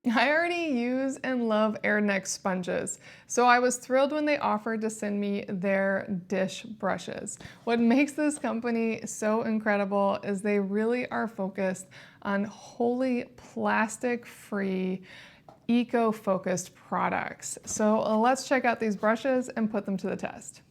I already use and love Airnex sponges, so I was thrilled when they offered to send me their dish brushes. What makes this company so incredible is they really are focused on wholly plastic-free, eco-focused products. So let's check out these brushes and put them to the test.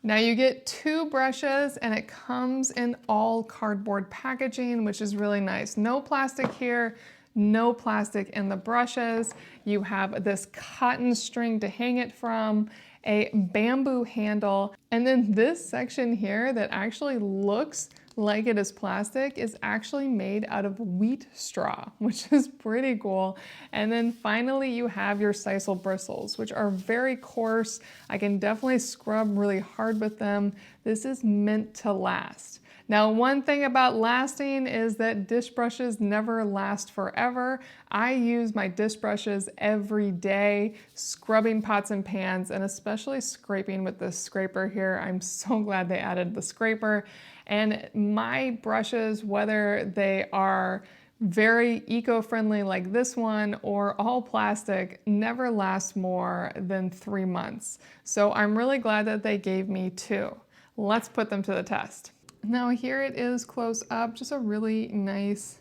Now you get two brushes and it comes in all cardboard packaging, which is really nice. No plastic here, no plastic in the brushes. You have this cotton string to hang it from, a bamboo handle, and then this section here that actually looks like it is plastic is actually made out of wheat straw, which is pretty cool. And then finally you have your sisal bristles, which are very coarse. I can definitely scrub really hard with them. This is meant to last. Now, one thing about lasting is that dish brushes never last forever. I use my dish brushes every day, scrubbing pots and pans, and especially scraping with this scraper here. I'm so glad they added the scraper. And my brushes, whether they are very eco-friendly like this one or all plastic, never last more than 3 months. So I'm really glad that they gave me two. Let's put them to the test. Now here it is close up, just a really nice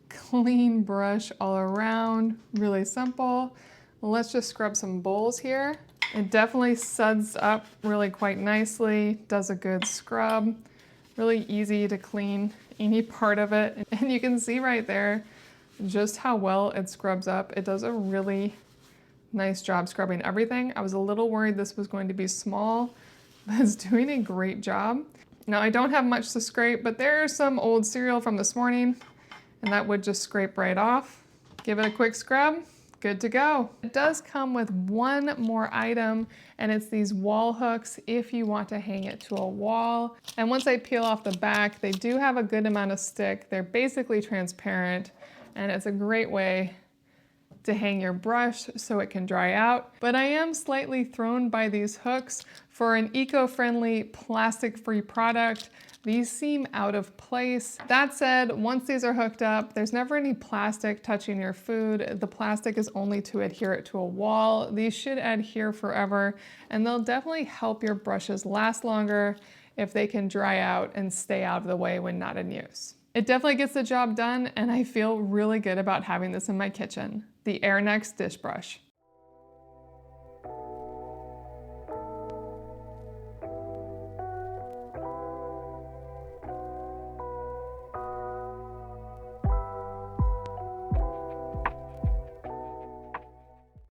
clean brush all around, really simple. Let's just scrub some bowls here. It definitely suds up really quite nicely, does a good scrub, really easy to clean any part of it. And you can see right there just how well it scrubs up. It does a really nice job scrubbing everything. I was a little worried this was going to be small, but it's doing a great job. Now I don't have much to scrape, but there's some old cereal from this morning and that would just scrape right off. Give it a quick scrub, good to go. It does come with one more item and it's these wall hooks if you want to hang it to a wall. And once I peel off the back, they do have a good amount of stick. They're basically transparent and it's a great way to hang your brush so it can dry out. But I am slightly thrown by these hooks. For an eco-friendly, plastic-free product, these seem out of place. That said, once these are hooked up, there's never any plastic touching your food. The plastic is only to adhere it to a wall. These should adhere forever, and they'll definitely help your brushes last longer if they can dry out and stay out of the way when not in use. It definitely gets the job done, and I feel really good about having this in my kitchen, the Airnex Dish Brush.